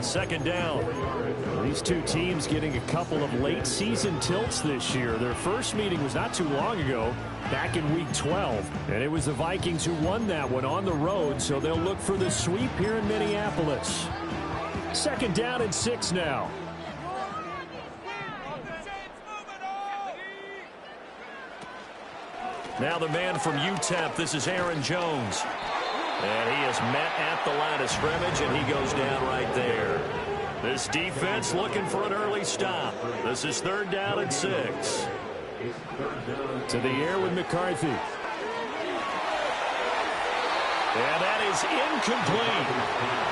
second down. These two teams getting a couple of late season tilts this year. Their first meeting was not too long ago, back in week 12. And it was the Vikings who won that one on the road, so they'll look for the sweep here in Minneapolis. Second down and 6 now. Now the man from UTEP, this is Aaron Jones. And he is met at the line of scrimmage, and he goes down right there. This defense looking for an early stop. This is third down and 6. To the air with McCarthy. And that is incomplete.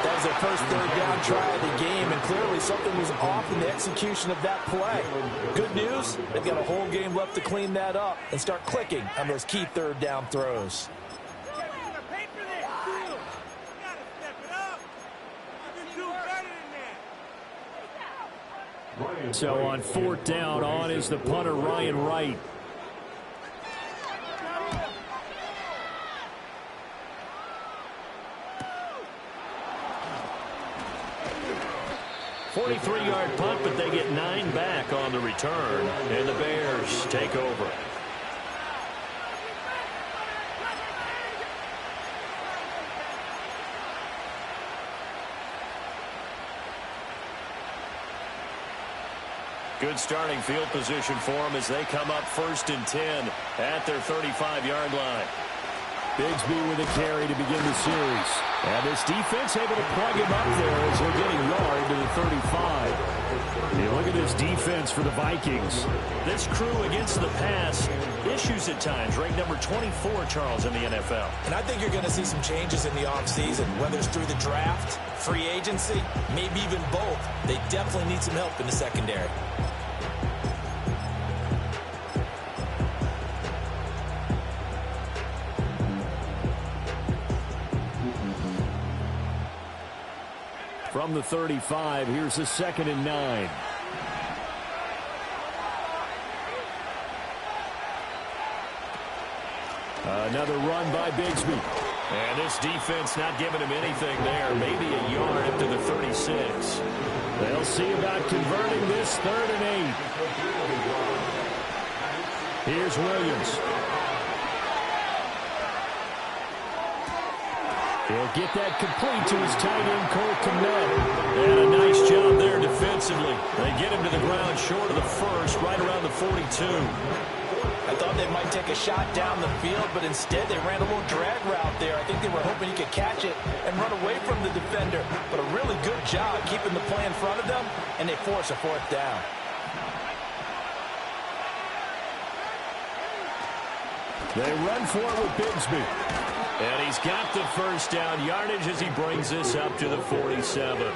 That was their first third down try of the game, and clearly something was off in the execution of that play. Good news, they've got a whole game left to clean that up and start clicking on those key third down throws. So on fourth down, on is the punter, Ryan Wright. .43-yard punt, but they get 9 back on the return, and the Bears take over. Good starting field position for them as they come up first and 10 at their 35-yard line. Bigsby with a carry to begin the series. And this defense able to plug him up there as they're getting yard to the 35. You look at this defense for the Vikings. This crew against the pass, issues at times. Ranked number 24, Charles, in the NFL. And I think you're going to see some changes in the offseason, whether it's through the draft, free agency, maybe even both. They definitely need some help in the secondary. From the 35, here's the 2nd and 9. Another run by Bigsby. And this defense not giving him anything there. Maybe a yard up to the 36. They'll see about converting this 3rd and 8. Here's Williams. He'll get that complete to his tight end, Cole Kmet. And a nice job there defensively. They get him to the ground short of the first, right around the 42. I thought they might take a shot down the field, but instead they ran a little drag route there. I think they were hoping he could catch it and run away from the defender. But a really good job keeping the play in front of them, and they force a 4th down. They run for it with Bigsby. And he's got the first down yardage as he brings this up to the 47. On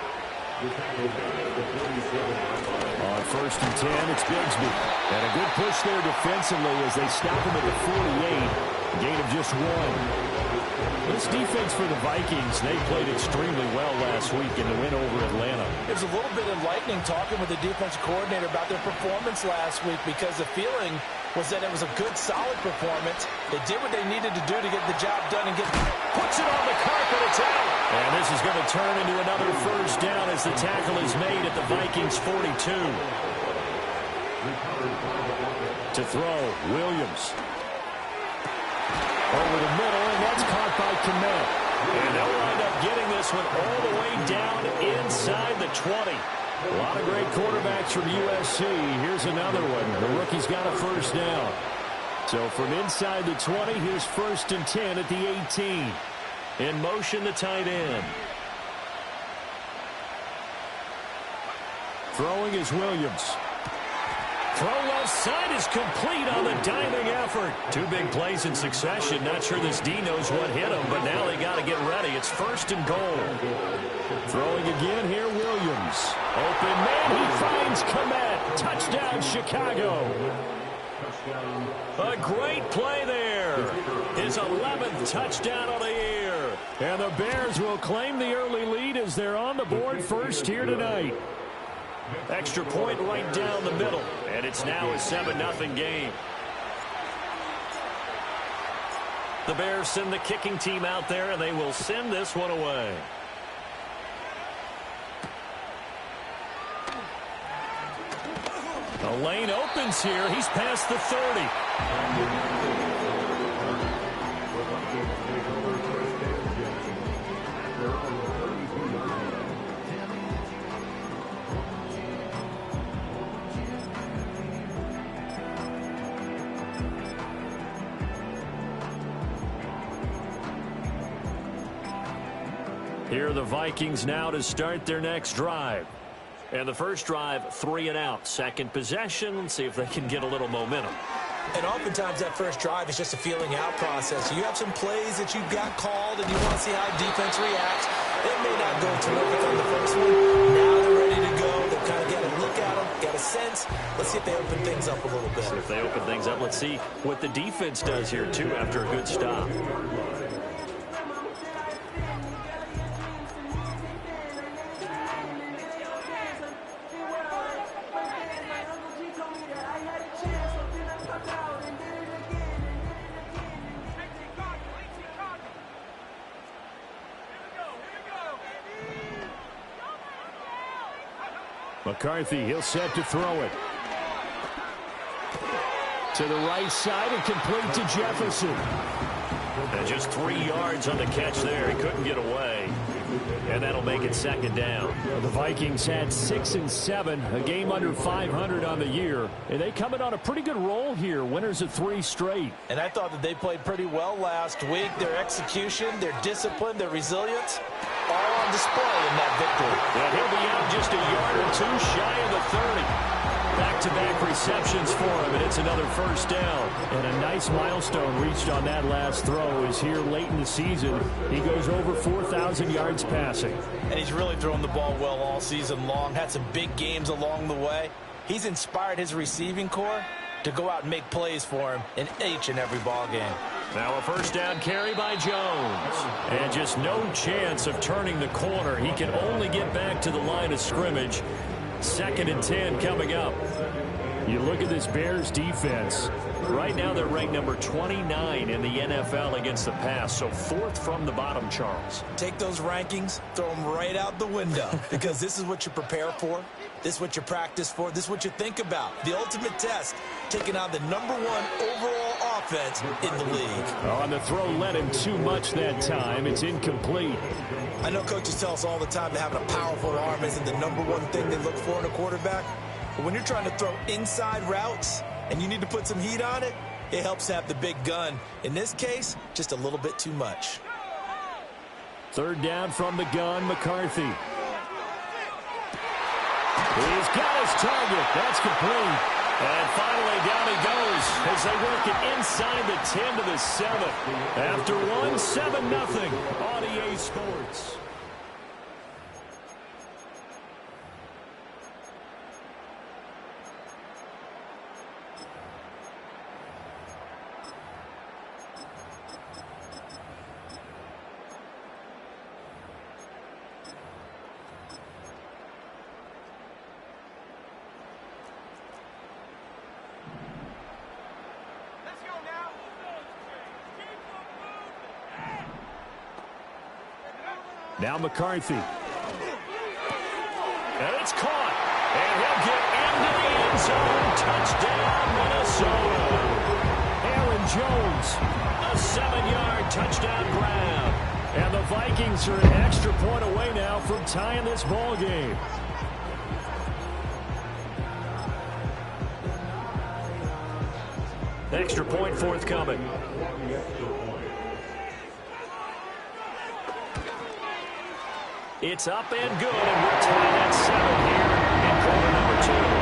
1st and 10, it's Bigsby. And a good push there defensively as they stop him at the 48. Gain of just 1. This defense for the Vikings, they played extremely well last week in the win over Atlanta. It was a little bit enlightening talking with the defensive coordinator about their performance last week, because the feeling was that it was a good, solid performance. They did what they needed to do to get the job done and puts it on the carpet. It's out. And this is going to turn into another first down as the tackle is made at the Vikings 42. To throw, Williams. Over the middle, and that's caught by Kmet. And they'll wind up getting this one all the way down inside the 20. A lot of great quarterbacks from USC. Here's another one. The rookie's got a first down. So from inside the 20, here's 1st and 10 at the 18. In motion, the tight end. Throwing is Williams. Throw left side is complete on the diving effort. 2 big plays in succession. Not sure this D knows what hit him, but now they got to get ready. It's 1st and goal. Throwing again here, Williams. Open man, he finds Kmet. Touchdown, Chicago. A great play there. His 11th touchdown of the year. And the Bears will claim the early lead as they're on the board first here tonight. Extra point right down the middle. And it's now a 7-0 game. The Bears send the kicking team out there, and they will send this one away. The lane opens here. He's past the 30. Here are the Vikings now to start their next drive. And the first drive, 3 and out. Second possession. Let's see if they can get a little momentum. And oftentimes that first drive is just a feeling out process. You have some plays that you've got called and you want to see how defense reacts. It may not go terrific on the first one. Now they're ready to go. They've kind of got a look at them, got a sense. Let's see if they open things up a little bit. So if they open things up, let's see what the defense does here, too, after a good stop. McCarthy, he'll set to throw it. To the right side and complete to Jefferson. And just 3 yards on the catch there. He couldn't get away. And that'll make it second down. The Vikings had 6 and 7, a game under 500 on the year. And they come in on a pretty good roll here. Winners of 3 straight. And I thought that they played pretty well last week. Their execution, their discipline, their resilience, all on display in that victory. And he'll be out just a yard or 2 shy of the 30. Back-to-back receptions for him, and it's another first down. And a nice milestone reached on that last throw is here late in the season. He goes over 4,000 yards passing. And he's really thrown the ball well all season long. Had some big games along the way. He's inspired his receiving corps to go out and make plays for him in each and every ball game. Now a first down carry by Jones. And just no chance of turning the corner. He can only get back to the line of scrimmage. 2nd and 10 coming up. You look at this Bears defense. Right now they're ranked number 29 in the NFL against the pass. So 4th from the bottom, Charles. Take those rankings, throw them right out the window. Because this is what you prepare for. This is what you practice for. This is what you think about. The ultimate test, taking on the #1 overall offense in the league. On the throw, led him too much that time. It's incomplete. I know coaches tell us all the time that having a powerful arm isn't the #1 thing they look for in a quarterback. But when you're trying to throw inside routes and you need to put some heat on it, it helps have the big gun. In this case, just a little bit too much. 3rd down from the gun, McCarthy. He's got his target. That's complete. And finally down he goes as they work it inside the 10 to the 7. After one, 7-0 on EA Sports. Now McCarthy. And it's caught. And he'll get into the end zone. Touchdown, Minnesota. Aaron Jones. A 7-yard touchdown grab. And the Vikings are an extra point away now from tying this ball game. Extra point forthcoming. It's up and good, and we're tied at 7 here in quarter number 2.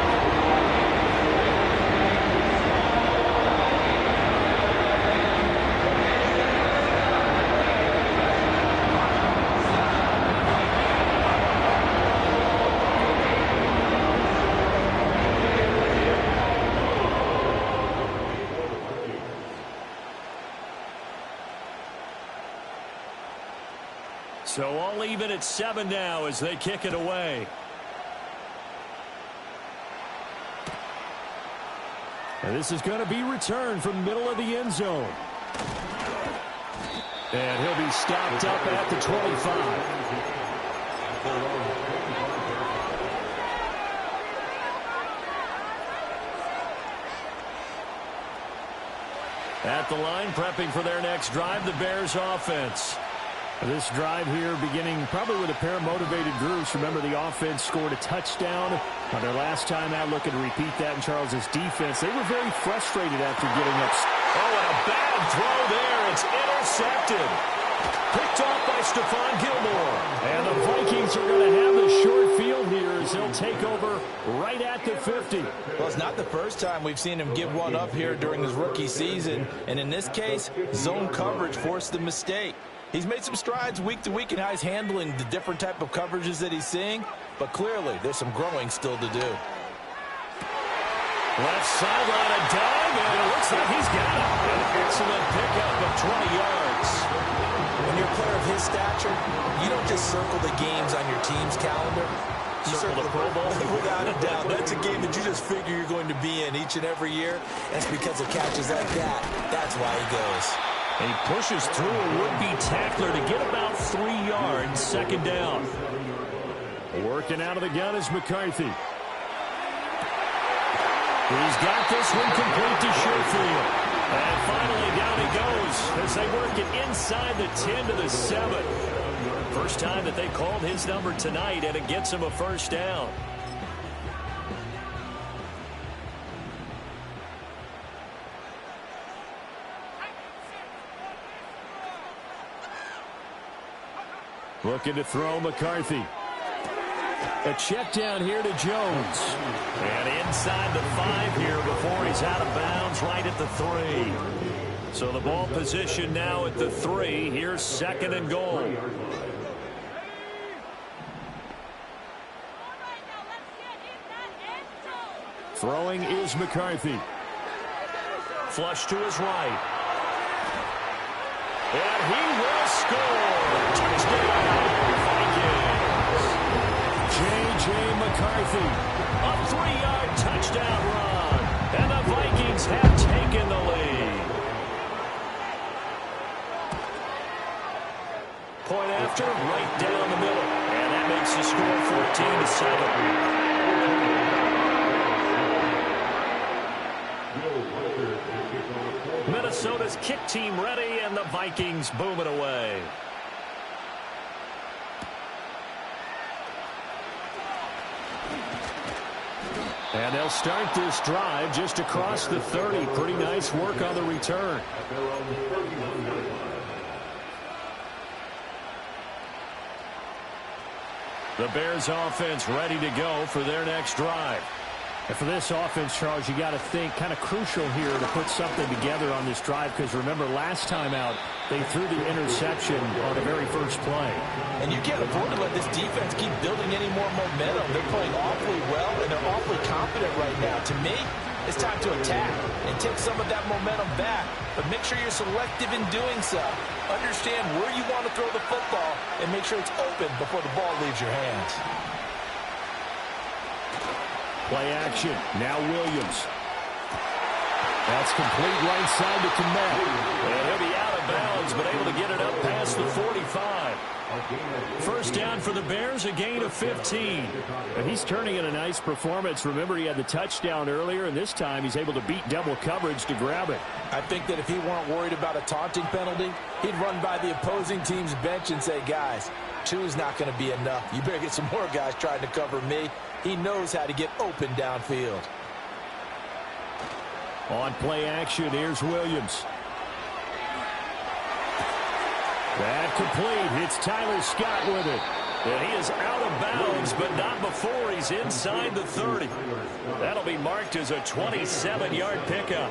So all even at 7 now as they kick it away. And this is going to be returned from the middle of the end zone. And he'll be stopped up at the 25. At the line, prepping for their next drive, the Bears offense. This drive here beginning probably with a pair of motivated groups. Remember, the offense scored a touchdown on their last time out, looking to repeat that in Charles's defense. They were very frustrated after getting up. Oh, and a bad throw there. It's intercepted. Picked off by Stephon Gilmore. And the Vikings are going to have the short field here as they'll take over right at the 50. Well, it's not the first time we've seen him give one up here during his rookie season. And in this case, zone coverage forced the mistake. He's made some strides week to week in how he's handling the different type of coverages that he's seeing. But clearly, there's some growing still to do. Left sideline, a dive, and it looks like he's got it. An excellent pickup of 20 yards. When you're a player of his stature, you don't just circle the games on your team's calendar. You circle the Pro Bowl? Without a doubt. That's a game that you just figure you're going to be in each and every year. And it's because of catches like that. That's why he goes. He pushes through a would-be tackler to get about 3 yards, second down. Working out of the gun is McCarthy. He's got this one complete to Sherfield. And finally down he goes as they work it inside the 10 to the 7. First time that they called his number tonight, and it gets him a first down. Looking to throw McCarthy. A check down here to Jones. And inside the 5 here before he's out of bounds right at the 3. So the ball position now at the 3. Here's second and goal. Throwing is McCarthy. Flush to his right. And he will score. Touchdown, Vikings. J.J. McCarthy. A 3-yard touchdown run. And the Vikings have taken the lead. Point after, right down the middle. And that makes the score 14-7. Minnesota's kick team ready, and the Vikings boom it away. And they'll start this drive just across the 30. Pretty nice work on the return. The Bears offense ready to go for their next drive. And for this offense, Charles, you got to think kind of crucial here to put something together on this drive, because remember last time out they threw the interception on the very first play. And you can't afford to let this defense keep building any more momentum. They're playing awfully well, and they're awfully confident right now. To me, it's time to attack and take some of that momentum back, but make sure you're selective in doing so. Understand where you want to throw the football and make sure it's open before the ball leaves your hands. Play action. Now Williams. That's complete right side to Komet. And he'll be out of bounds, but able to get it up past the 45. First down for the Bears, a gain of 15. And he's turning in a nice performance. Remember, he had the touchdown earlier, and this time he's able to beat double coverage to grab it. I think that if he weren't worried about a taunting penalty, he'd run by the opposing team's bench and say, guys, 2 is not going to be enough. You better get some more guys trying to cover me. He knows how to get open downfield. On play action, here's Williams. That complete. It's Tyler Scott with it. And he is out of bounds, but not before he's inside the 30. That'll be marked as a 27-yard pickup.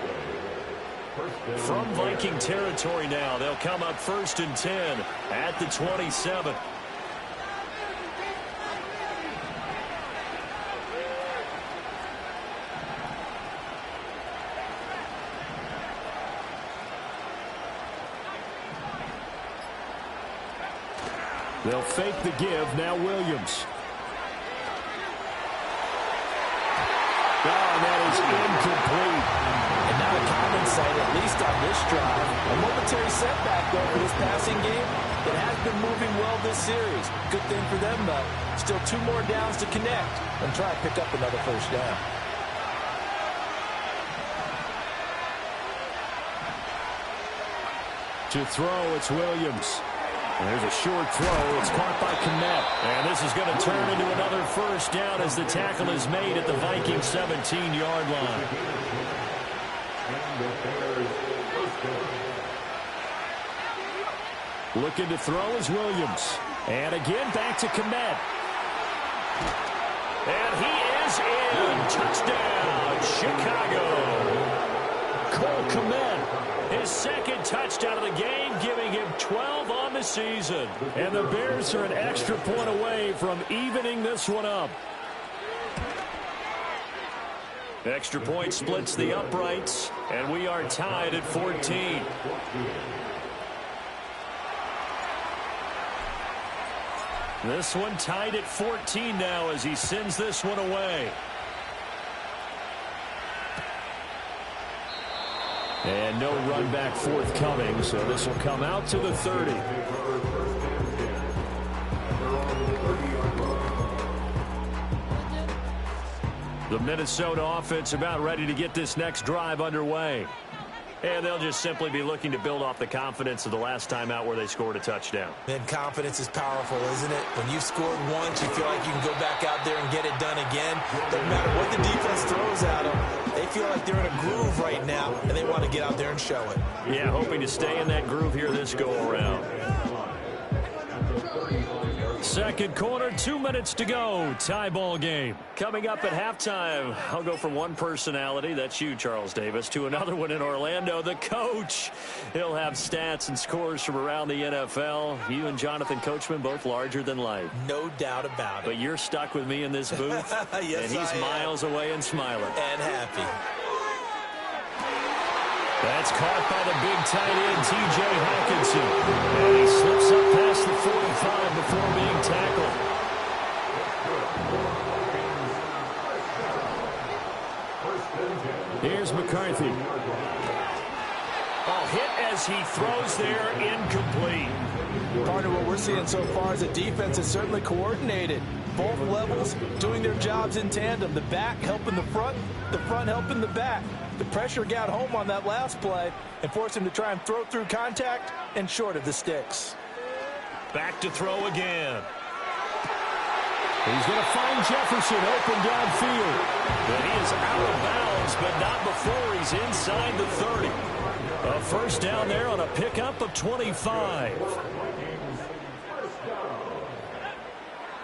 From Viking territory now, they'll come up 1st and 10 at the 27. They'll fake the give. Now Williams. Oh, that is incomplete. And not a common sight, at least on this drive. A momentary setback, though, for this passing game that has been moving well this series. Good thing for them, though. Still 2 more downs to connect and try to pick up another first down. To throw, it's Williams. And there's a short throw. It's caught by Kmet. And this is going to turn into another first down as the tackle is made at the Vikings 17-yard line. Looking to throw is Williams. And again, back to Kmet. And he is in. Touchdown, Chicago. Cole Kmet, his second touchdown of the game, giving him 12 on the season. And the Bears are an extra point away from evening this one up. Extra point splits the uprights, and we are tied at 14. This one tied at 14 now as he sends this one away. And no run back forthcoming, so this will come out to the 30. The Minnesota offense about ready to get this next drive underway. And they'll just simply be looking to build off the confidence of the last time out where they scored a touchdown. And confidence is powerful, isn't it? When you've scored once, you feel like you can go back out there and get it done again. Doesn't matter what the defense throws at them. They feel like they're in a groove right now, and they want to get out there and show it. Yeah, hoping to stay in that groove here this go-around. Second quarter, 2 minutes to go. Tie ball game. Coming up at halftime, I'll go from one personality, that's you, Charles Davis, to another one in Orlando, the coach. He'll have stats and scores from around the NFL. You and Jonathan Coachman both larger than life. No doubt about it. But you're stuck with me in this booth. Yes, and he's miles away and smiling. And happy. That's caught by the big tight end, T.J. Hawkinson. And he slips up past the 45 before being tackled. Here's McCarthy. Oh, hit as he throws there, incomplete. Partner, what we're seeing so far is the defense is certainly coordinated. Both levels doing their jobs in tandem. The back helping the front helping the back. The pressure got home on that last play and forced him to try and throw through contact and short of the sticks. Back to throw again. He's going to find Jefferson open downfield. But he is out of bounds, but not before he's inside the 30. A first down there on a pickup of 25.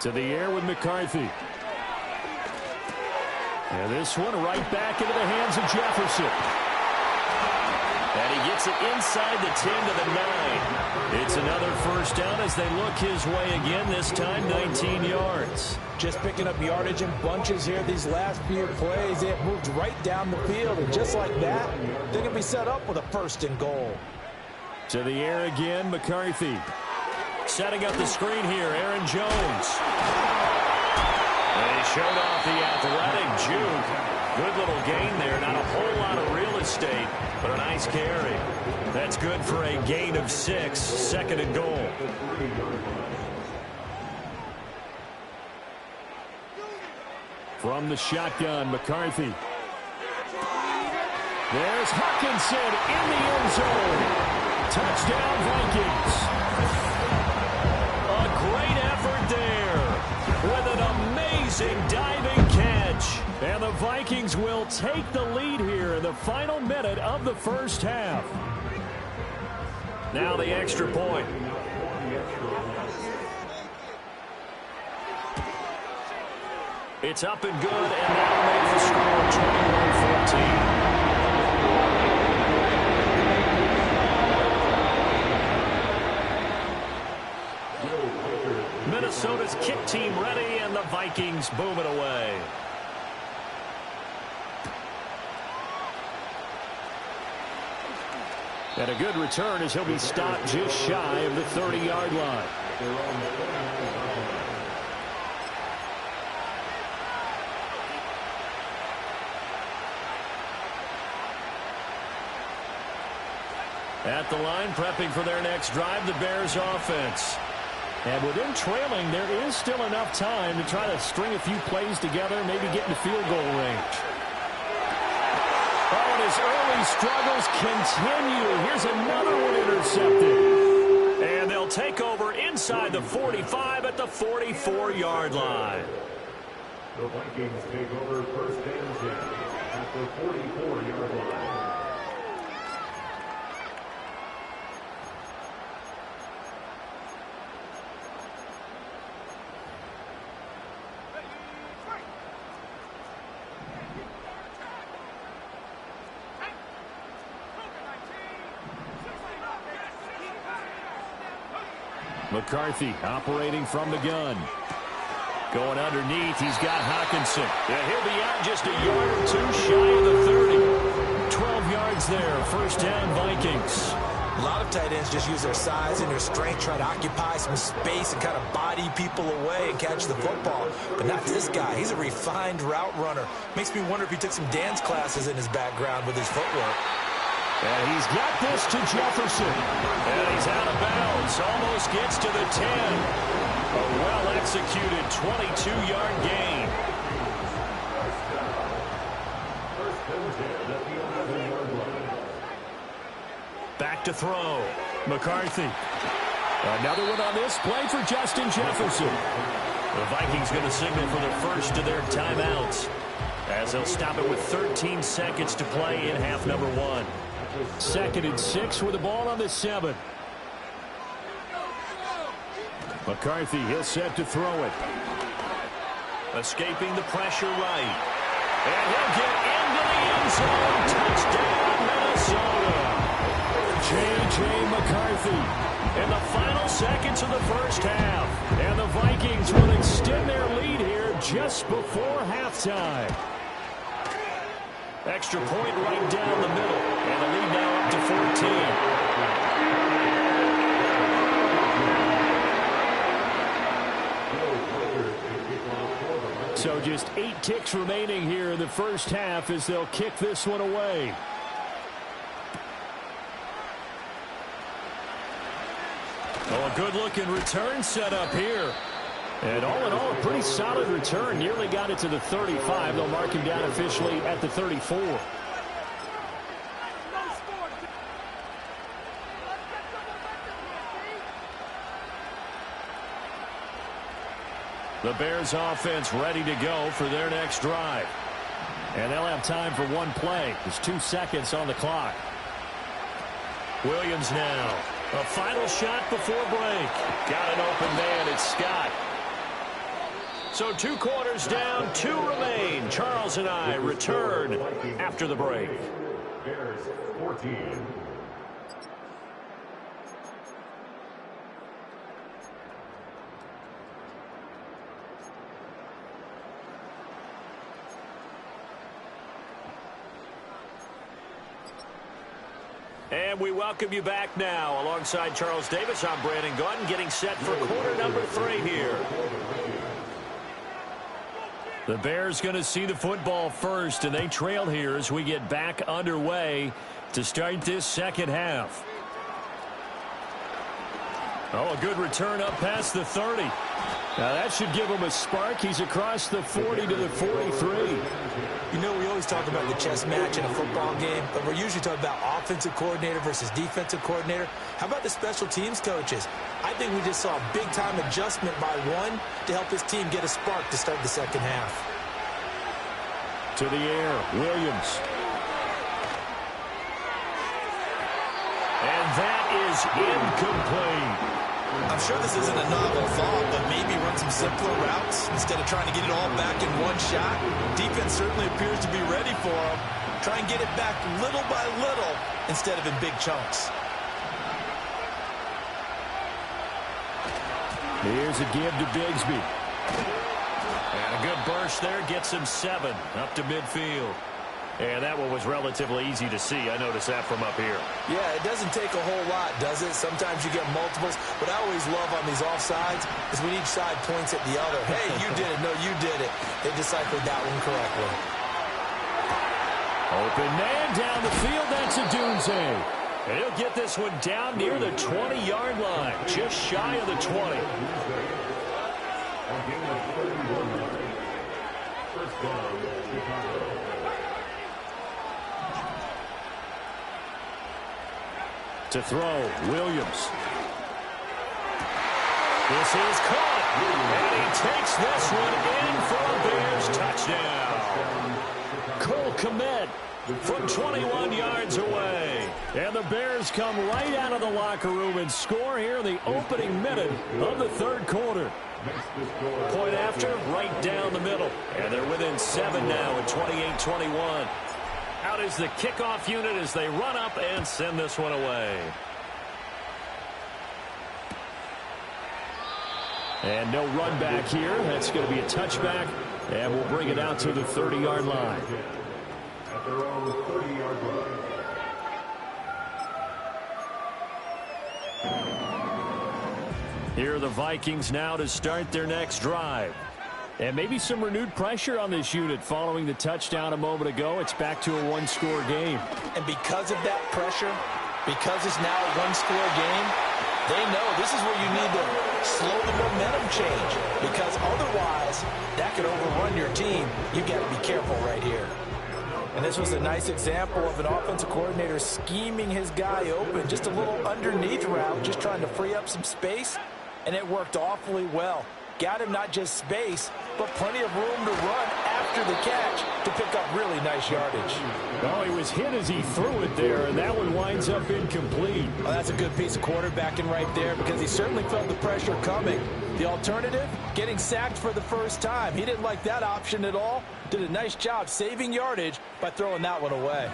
To the air with McCarthy. And this one right back into the hands of Jefferson. And he gets it inside the 10 to the 9. It's another first down as they look his way again, this time 19 yards. Just picking up yardage in bunches here these last few plays. They have moved right down the field, and just like that, they're going to be set up with a first and goal. To the air again, McCarthy. Setting up the screen here, Aaron Jones. And he showed off the athletic juke. Good little gain there. Not a whole lot of real estate, but a nice carry. That's good for a gain of 6. Second and goal. From the shotgun, McCarthy. There's Hawkinson in the end zone. Touchdown, Vikings. A great effort there with an amazing diving catch. And the Vikings will take the lead here in the final minute of the first half. Now the extra point. It's up and good, and that'll make the score 21-14. Minnesota's kick team ready, and the Vikings boom it away. And a good return as he'll be stopped just shy of the 30-yard line. At the line, prepping for their next drive, the Bears offense. And with them trailing, there is still enough time to try to string a few plays together, maybe get into field goal range. Oh, and his early struggles continue. Here's another one intercepted. And they'll take over inside the 45 at the 44-yard line. The Vikings take over first and 10 at the 44-yard line. McCarthy operating from the gun. Going underneath, he's got Hockenson. Yeah, he'll be out just a yard or two shy of the 30. 12 yards there, first down Vikings. A lot of tight ends just use their size and their strength, try to occupy some space and kind of body people away and catch the football. But not this guy. He's a refined route runner. Makes me wonder if he took some dance classes in his background with his footwork. And he's got this to Jefferson. And he's out of bounds. Almost gets to the 10. A well-executed 22-yard gain. Back to throw. McCarthy. Another one on this play for Justin Jefferson. The Vikings going to signal for the first of their timeouts, as they'll stop it with 13 seconds to play in half number 1. 2nd and 6 with the ball on the 7. McCarthy, he'll set to throw it. Escaping the pressure right. And he'll get into the end zone. Touchdown, Minnesota. J.J. McCarthy in the final seconds of the first half. And the Vikings will extend their lead here just before halftime. Extra point right down the middle. And the lead now up to 14. So just 8 ticks remaining here in the first half as they'll kick this one away. Oh, a good-looking return set up here. And all in all, a pretty solid return. Nearly got it to the 35. They'll mark him down officially at the 34. The Bears offense ready to go for their next drive. And they'll have time for one play. There's 2 seconds on the clock. Williams now. A final shot before break. Got an open man. It's Scott. So 2 quarters down, 2 remain. Charles and I return after the break. Bears 14. And we welcome you back now. Alongside Charles Davis, I'm Brandon Gaudin, getting set for quarter number 3 here. The Bears going to see the football first, and they trail here as we get back underway to start this second half. Oh, a good return up past the 30. Now that should give him a spark. He's across the 40 to the 43. You know, we always talk about the chess match in a football game, but we're usually talking about offensive coordinator versus defensive coordinator. How about the special teams coaches? I think we just saw a big-time adjustment by one to help his team get a spark to start the second half. To the air, Williams. And that is incomplete. I'm sure this isn't a novel thought, but maybe run some simpler routes instead of trying to get it all back in one shot. Defense certainly appears to be ready for him. Try and get it back little by little instead of in big chunks. Here's a give to Bigsby. And a good burst there gets him 7 up to midfield. And that one was relatively easy to see. I noticed that from up here. Yeah, it doesn't take a whole lot, does it? Sometimes you get multiples. What I always love on these offsides is when each side points at the other. Hey, you did it. No, you did it. They deciphered that one correctly. Open man down the field. That's a Dunze. And he'll get this one down near the 20-yard line, just shy of the 20. To throw, Williams. This is caught, and he takes this one in for a Bears touchdown. Cole Kmet from 21 yards away. And the Bears come right out of the locker room and score here in the opening minute of the third quarter. Point after, right down the middle. And they're within 7 now at 28-21. Out is the kickoff unit as they run up and send this one away. And no run back here. That's going to be a touchback. And we'll bring it out to the 30-yard line. At their own 30-yard line. Here are the Vikings now to start their next drive. And maybe some renewed pressure on this unit following the touchdown a moment ago. It's back to a one-score game. And because of that pressure, because it's now a one-score game, they know this is where you need to slow the momentum change, because otherwise that could overrun your team. You've got to be careful right here. And this was a nice example of an offensive coordinator scheming his guy open, just a little underneath route, just trying to free up some space, and it worked awfully well. Got him not just space, but plenty of room to run after the catch to pick up really nice yardage. Oh, he was hit as he threw it there, and that one winds up incomplete. Well, that's a good piece of quarterbacking right there, because he certainly felt the pressure coming. The alternative, getting sacked for the first time. He didn't like that option at all. Did a nice job saving yardage by throwing that one away.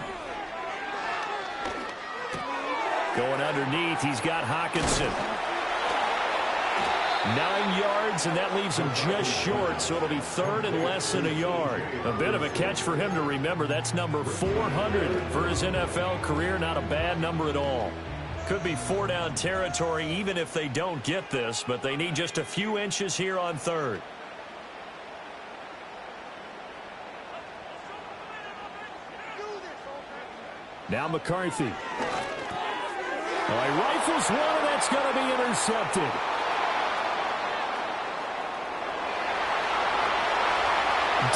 Going underneath, he's got Hawkinson. 9 yards, and that leaves him just short, so it'll be third and less than a yard. A bit of a catch for him to remember. That's number 400 for his NFL career. Not a bad number at all. Could be 4-down territory even if they don't get this, but they need just a few inches here on third. Now McCarthy. He rifles one, and that's going to be intercepted.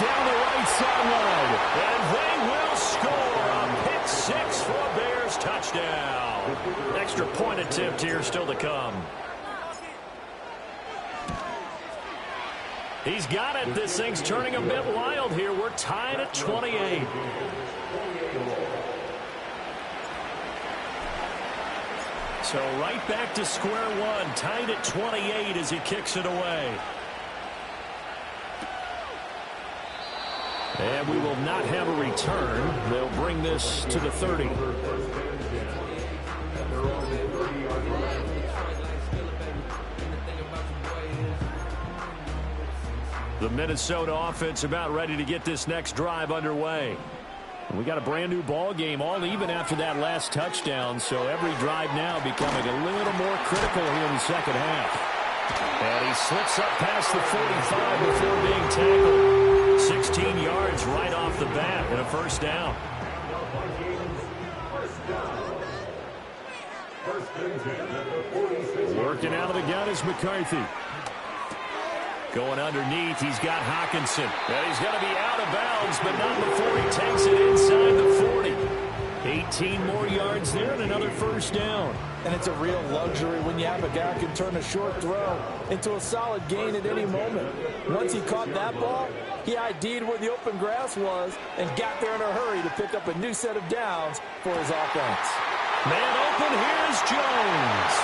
Down the right sideline. And they will score a pick six for a Bears touchdown. Extra point attempt here still to come. He's got it. This thing's turning a bit wild here. We're tied at 28. So right back to square one. Tied at 28 as he kicks it away. And we will not have a return. They'll bring this to the 30. The Minnesota offense about ready to get this next drive underway. We got a brand new ball game, all even after that last touchdown, so every drive now becoming a little more critical here in the second half. And he slips up past the 45 before being tackled. 16 yards right off the bat and a first down. Working out of the gun is McCarthy. Going underneath, he's got Hawkinson. And he's going to be out of bounds, but not before he takes it inside the 40. 18 more yards there and another first down. And it's a real luxury when you have a guy who can turn a short throw into a solid gain at any moment. Once he caught that ball, he ID'd where the open grass was and got there in a hurry to pick up a new set of downs for his offense. Man open, here's Jones.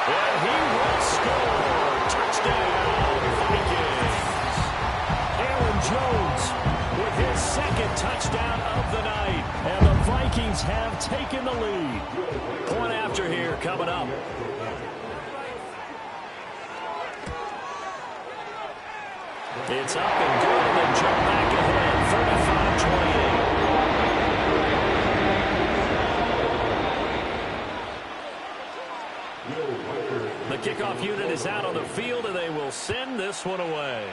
And he will score. Touchdown, Vikings. Aaron Jones with his second touchdown of the night. And the Vikings have taken the lead. Point after here coming up. It's up and good, and they jump back ahead, 35-28. The kickoff unit is out on the field, and they will send this one away.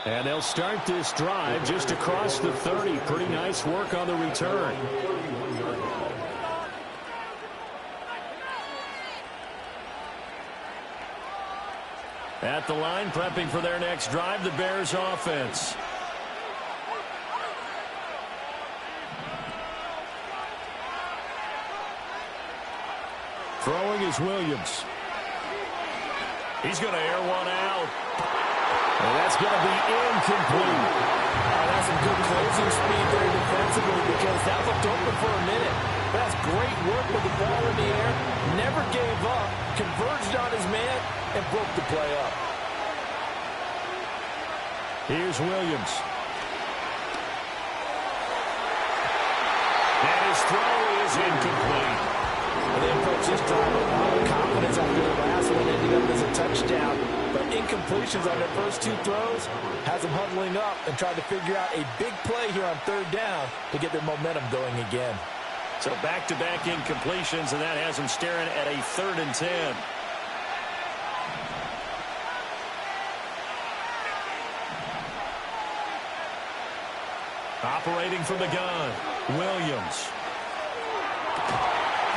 And they'll start this drive just across the 30. Pretty nice work on the return. At the line, prepping for their next drive, the Bears offense. Throwing is Williams. He's going to air one out. And that's going to be incomplete. That's some good closing speed there defensively because that looked open for a minute. That's great work with the ball in the air. Never gave up, converged on his man, and broke the play up. Here's Williams. And his throw is incomplete. They approach this drive with a lot of confidence after the last one ending up as a touchdown. But incompletions on their first two throws has them huddling up and trying to figure out a big play here on third down to get their momentum going again. So back-to-back incompletions, and that has them staring at a 3rd and 10. Operating from the gun, Williams.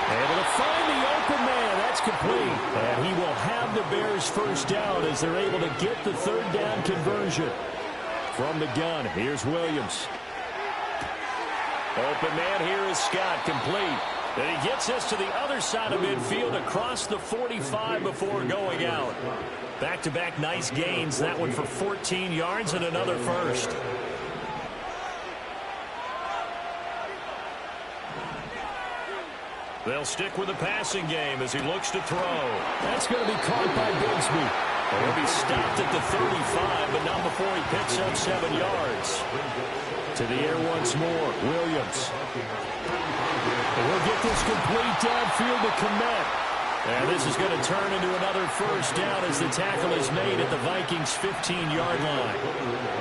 Able to find the open man. That's complete. And he will have the Bears first down as they're able to get the 3rd down conversion. From the gun, here's Williams. Open man here is Scott, complete. And he gets this to the other side of midfield across the 45 before going out. Back-to-back nice gains. That one for 14 yards and another first. They'll stick with the passing game as he looks to throw. That's going to be caught by Bigsby. He'll be stopped at the 35, but not before he picks up 7 yards. To the air once more, Williams. And he'll get this complete downfield to Kmet. And this is going to turn into another first down as the tackle is made at the Vikings' 15-yard line.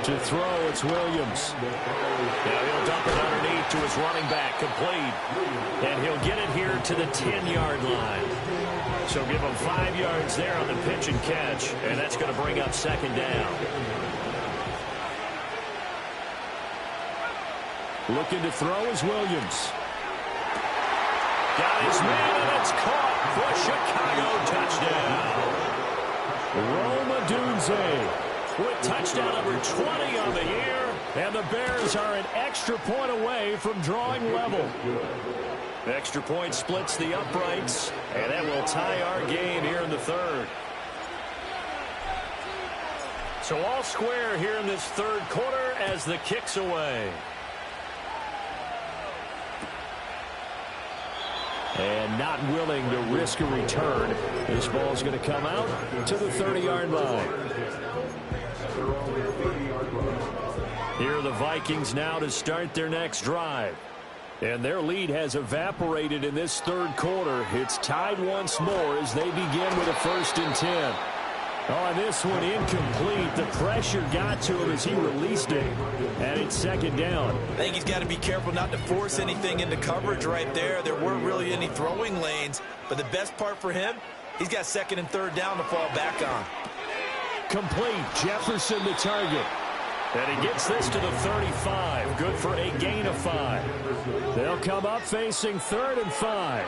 To throw, it's Williams. Now he'll dump it underneath to his running back, complete. And he'll get it here to the 10-yard line. So give him 5 yards there on the pitch and catch, and that's going to bring up 2nd down. Looking to throw is Williams. Got his man, and it's caught for a Chicago touchdown. Rome Odunze with touchdown number 20 on the year, and the Bears are an extra point away from drawing level. Extra point splits the uprights, and that will tie our game here in the 3rd. So all square here in this 3rd quarter as the kick's away. And not willing to risk a return. This ball's going to come out to the 30-yard line. Here are the Vikings now to start their next drive. And their lead has evaporated in this 3rd quarter. It's tied once more as they begin with a 1st and 10. On this one, incomplete. The pressure got to him as he released it. And it's 2nd down. I think he's got to be careful not to force anything into coverage right there. There weren't really any throwing lanes. But the best part for him, he's got 2nd and 3rd down to fall back on. Complete. Jefferson the target. And he gets this to the 35. Good for a gain of 5. They'll come up facing 3rd and 5.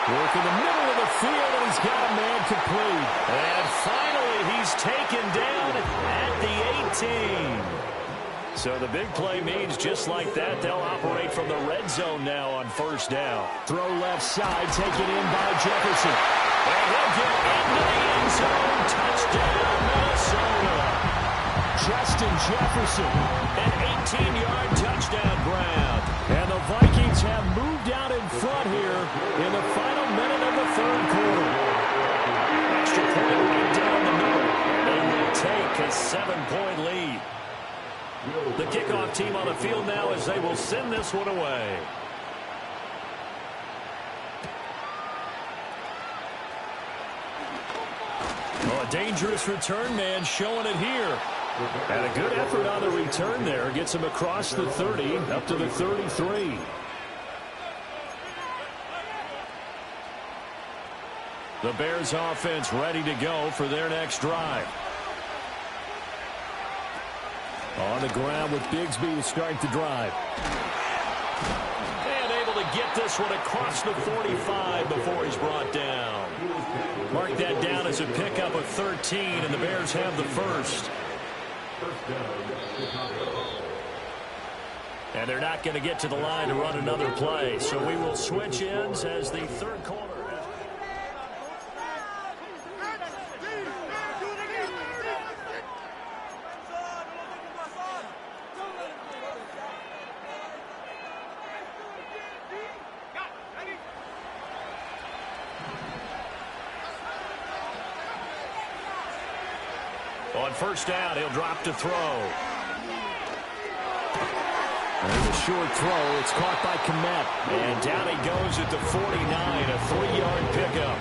Work in the middle of the field, and he's got a man complete. And finally, he's taken down at the 18. So the big play means just like that, they'll operate from the red zone now on 1st down. Throw left side, taken in by Jefferson. And he'll get into the end zone. Touchdown, Minnesota. Justin Jefferson. An 18-yard touchdown grab. And the Vikings have moved out in front here in the final minute of the 3rd quarter. Extra point right down the middle. They will take a 7-point lead. The kickoff team on the field now as they will send this one away. Oh, a dangerous return man showing it here. And a good effort on the return there. Gets him across the 30 up to the 33. The Bears offense ready to go for their next drive. On the ground with Bigsby to start the drive. And able to get this one across the 45 before he's brought down. Mark that down as a pickup of 13, and the Bears have the first. And they're not going to get to the line to run another play. So we will switch ends as the third quarter. On first down, he'll drop to throw. There's a short throw. It's caught by Kmet. And down he goes at the 49, a 3-yard pickup.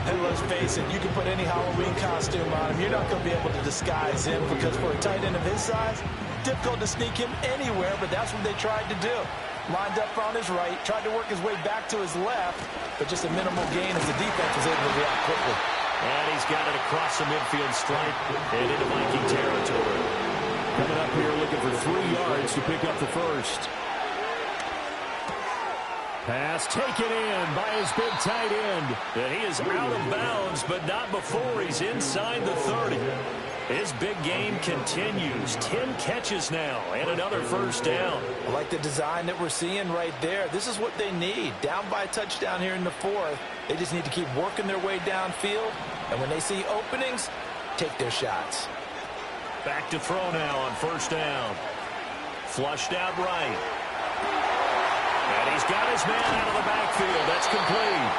And let's face it, you can put any Halloween costume on him. You're not going to be able to disguise him because for a tight end of his size, difficult to sneak him anywhere, but that's what they tried to do. Lined up on his right, tried to work his way back to his left, but just a minimal gain as the defense was able to react quickly. And he's got it across the midfield stripe and into Viking territory. Coming up here looking for 3 yards to pick up the first. Pass taken in by his big tight end. And he is out of bounds, but not before he's inside the 30. His big game continues. 10 catches now and another first down. I like the design that we're seeing right there. This is what they need. Down by a touchdown here in the 4th. They just need to keep working their way downfield. And when they see openings, take their shots. Back to throw now on first down. Flushed out right. And he's got his man out of the backfield. That's complete.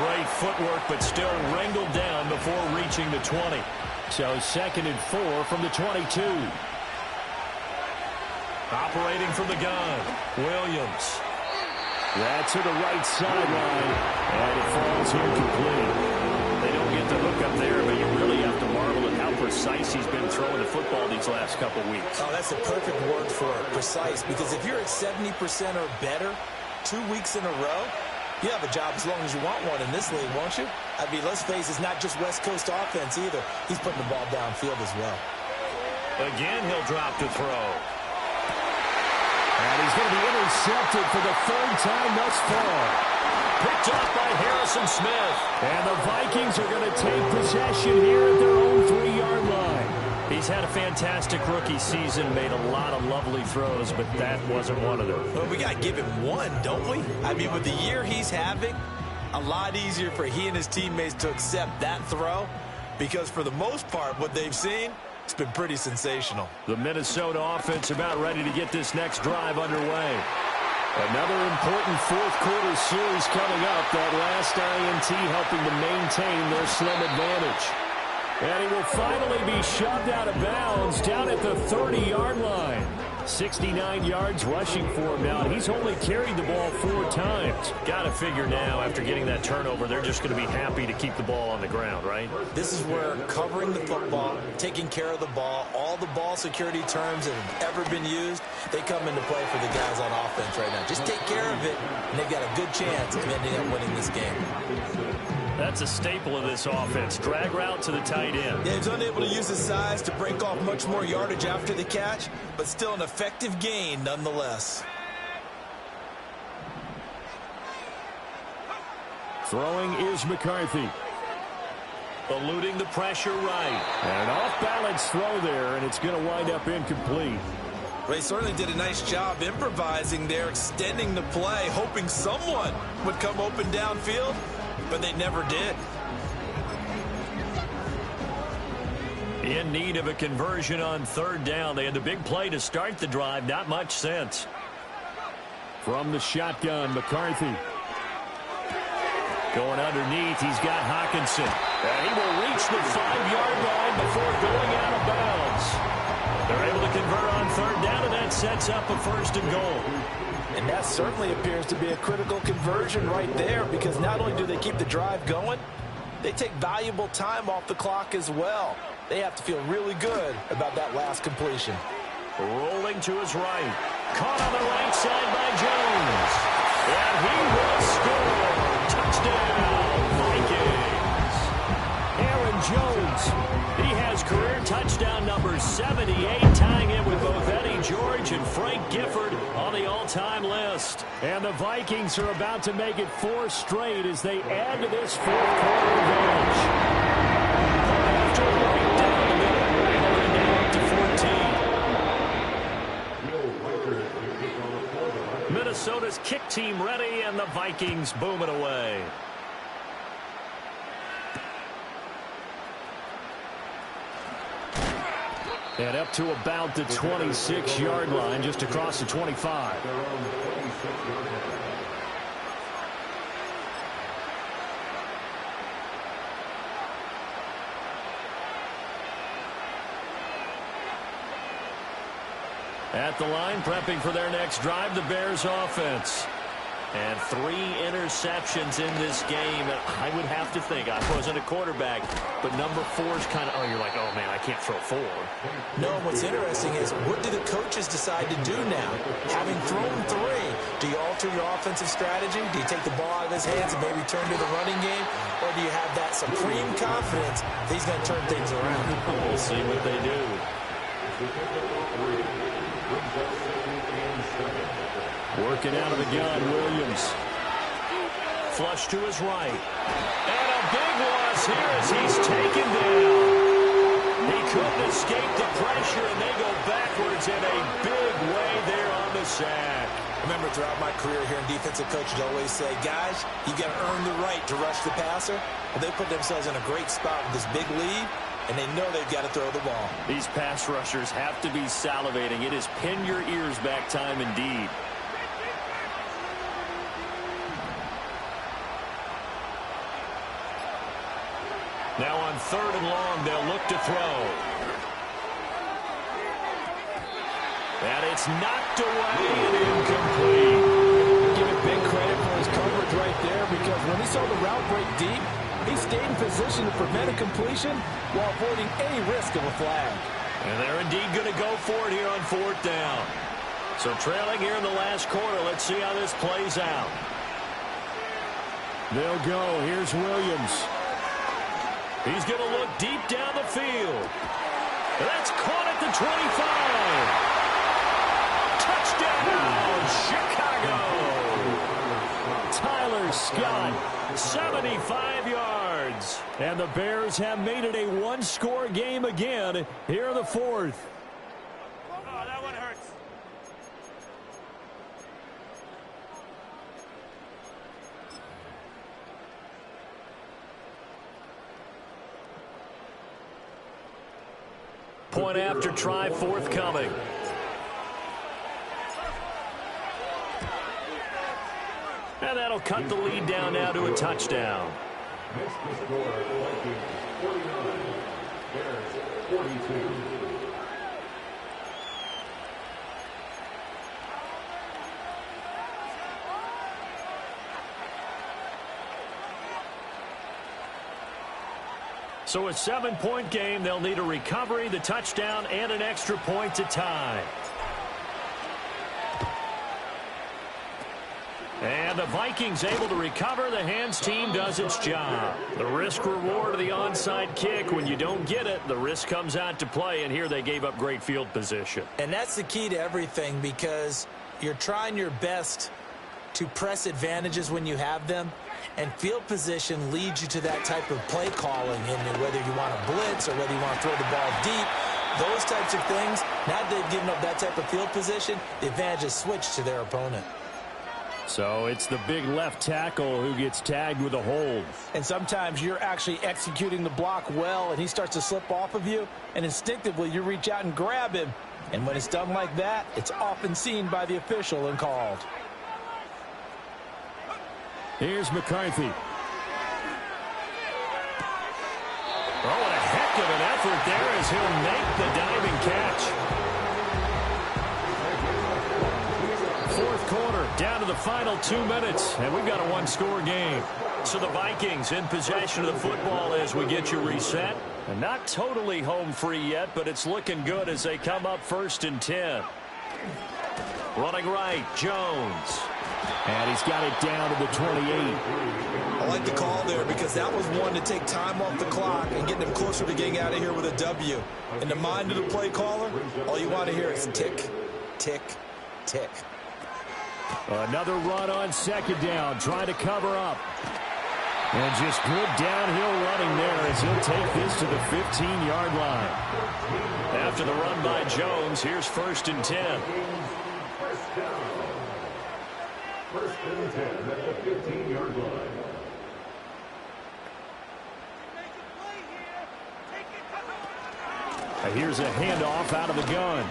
Great footwork, but still wrangled down before reaching the 20. So 2nd and 4 from the 22. Operating from the gun, Williams. That's to the right sideline. And it falls incomplete. They don't get the hook up there, but you really have to marvel at how precise he's been throwing the football these last couple weeks. Oh, that's the perfect word for it, precise, because if you're at 70% or better 2 weeks in a row, you have a job as long as you want one in this league, won't you? I mean, let's face it, it's not just West Coast offense either. He's putting the ball downfield as well. Again, he'll drop to throw. And he's going to be intercepted for the 3rd time thus far. Picked up by Harrison Smith. And the Vikings are going to take possession here at their own 3-yard line. He's had a fantastic rookie season, made a lot of lovely throws, but that wasn't one of them. Well, we got to give him one, don't we? I mean, with the year he's having, a lot easier for he and his teammates to accept that throw because for the most part, what they've seen, it's been pretty sensational. The Minnesota offense about ready to get this next drive underway. Another important 4th quarter series coming up. That last INT helping to maintain their slim advantage. And he will finally be shoved out of bounds down at the 30-yard line. 69 yards rushing for him now. He's only carried the ball 4 times. Got to figure now, after getting that turnover, they're just going to be happy to keep the ball on the ground, right? This is where covering the football, taking care of the ball, all the ball security terms that have ever been used, they come into play for the guys on offense right now. Just take care of it, and they've got a good chance of ending up winning this game. That's a staple of this offense. Drag route to the tight end. Yeah, he's unable to use his size to break off much more yardage after the catch, but still an effective gain nonetheless. Throwing is McCarthy. Eluding the pressure right. And an off-balance throw there, and it's going to wind up incomplete. Well, he certainly did a nice job improvising there, extending the play, hoping someone would come open downfield. But they never did. In need of a conversion on 3rd down. They had the big play to start the drive. Not much sense. From the shotgun, McCarthy. Going underneath, he's got Hawkinson. And he will reach the 5-yard line before going out of bounds. They're able to convert on 3rd down, and that sets up a 1st and goal. And that certainly appears to be a critical conversion right there because not only do they keep the drive going, they take valuable time off the clock as well. They have to feel really good about that last completion. Rolling to his right. Caught on the right side by Jones. And he will score. Touchdown, Vikings. Aaron Jones. He has career touchdown number 78, tying it with both Eddie George and Frank Gifford on the all-time list. And the Vikings are about to make it 4 straight as they add to this 4th quarter advantage. After a right down the middle, they're now up to 14. Will Vickers Minnesota's kick team ready, and the Vikings boom it away. And up to about the 26-yard line, just across the 25. At the line, prepping for their next drive, the Bears offense. And 3 interceptions in this game. And I would have to think, I wasn't a quarterback, but number 4 is kind of, you're like, oh, man, I can't throw 4. No, what's interesting is, what do the coaches decide to do now? Having thrown 3, do you alter your offensive strategy? Do you take the ball out of his hands and maybe turn to the running game? Or do you have that supreme confidence that he's going to turn things around? We'll see what they do. Working out of the gun, Williams. Flush to his right. And a big loss here as he's taken down. He couldn't escape the pressure, and they go backwards in a big way there on the sack. Remember, throughout my career here in defensive coaches always say, guys, you got to earn the right to rush the passer. Well, they put themselves in a great spot with this big lead, and they know they've got to throw the ball. These pass rushers have to be salivating. It is pin your ears back time indeed. Now on 3rd and long, they'll look to throw. And it's knocked away and incomplete. Give it big credit for his coverage right there, because when he saw the route break deep, he stayed in position to prevent a completion while avoiding any risk of a flag. And they're indeed going to go for it here on 4th down. So trailing here in the last quarter, let's see how this plays out. They'll go. Here's Williams. He's going to look deep down the field. That's caught at the 25. Touchdown, Chicago! Tyler Scott, 75 yards. And the Bears have made it a one-score game again here in the 4th. Oh, that one hurts. Point after try forthcoming. And that'll cut the lead down now to a touchdown. Next to score, Vikings 49, Bears 42. So a 7-point game. They'll need a recovery, the touchdown, and an extra point to tie. And the Vikings able to recover. The hands team does its job. The risk reward of the onside kick. When you don't get it, the risk comes out to play, and here they gave up great field position. And that's the key to everything, because you're trying your best to press advantages when you have them, and field position leads you to that type of play calling, and whether you want to blitz or whether you want to throw the ball deep, those types of things. Now that they've given up that type of field position, the advantage is switched to their opponent. So it's the big left tackle who gets tagged with a hold. And sometimes you're actually executing the block well, and he starts to slip off of you, and instinctively you reach out and grab him. And when it's done like that, it's often seen by the official and called. Here's McCarthy. Oh, what a heck of an effort there as he'll make the diving catch. 4th quarter, down to the final 2 minutes, and we've got a one-score game. So the Vikings in possession of the football as we get you reset. And not totally home free yet, but it's looking good as they come up 1st and 10. Running right, Jones. And he's got it down to the 28. I like the call there, because that was one to take time off the clock and get them closer to getting out of here with a W. In the mind of the play caller, all you want to hear is tick, tick, tick. Another run on 2nd down, trying to cover up. And just good downhill running there as he'll take this to the 15-yard line. After the run by Jones, here's 1st and 10. and 10 at the 15-yard line. And here's a handoff out of the gun.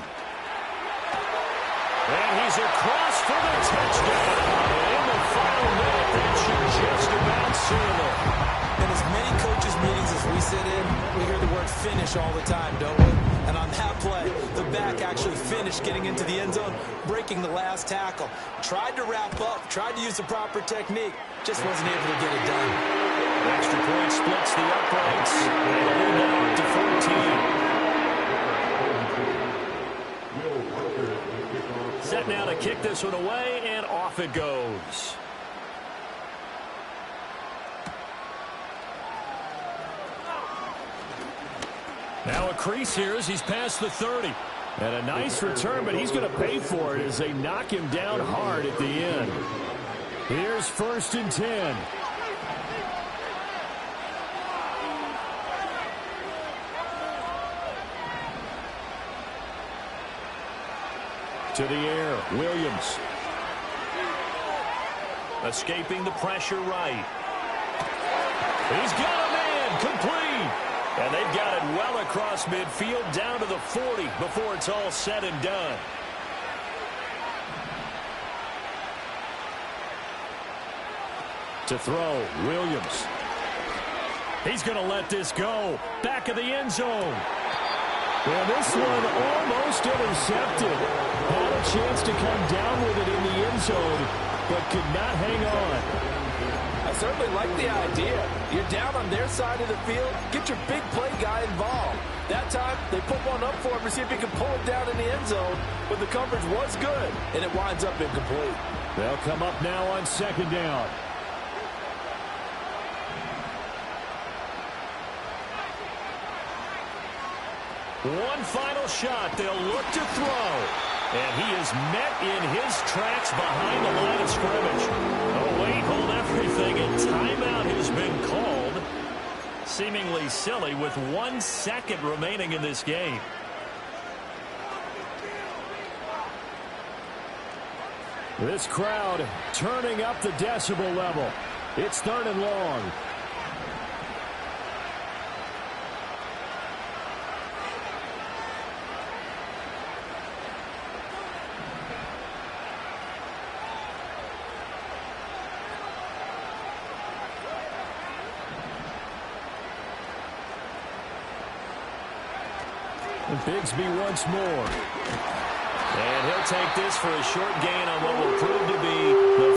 And he's across for the touchdown. And in the final minute, that should just about seal it. In as many coaches' meetings as we sit in, we hear the word finish all the time, don't we? And on that play, the back actually finished getting into the end zone, breaking the last tackle. Tried to wrap up, tried to use the proper technique, just wasn't able to get it done. The extra point splits the uprights. And the lead now up to 14. Set now to kick this one away, and off it goes. Now a crease here as he's past the 30. And a nice return, but he's going to pay for it as they knock him down hard at the end. Here's 1st and 10. To the air, Williams. Escaping the pressure right. He's got a man, complete. And they've got it well across midfield, down to the 40 before it's all said and done. To throw, Williams. He's going to let this go. Back of the end zone. And this one almost intercepted. Had a chance to come down with it in the end zone, but could not hang on. I certainly like the idea. You're down on their side of the field. Get your big play guy involved. That time, they put one up for him to see if he can pull it down in the end zone. But the coverage was good, and it winds up incomplete. They'll come up now on 2nd down. One final shot. They'll look to throw. And he is met in his tracks behind the line of scrimmage. Oh, wait, hold everything. And timeout has been called. Seemingly silly with 1 second remaining in this game. This crowd turning up the decibel level. It's 3rd and long. And Bigsby once more. And he'll take this for a short gain on what will prove to be the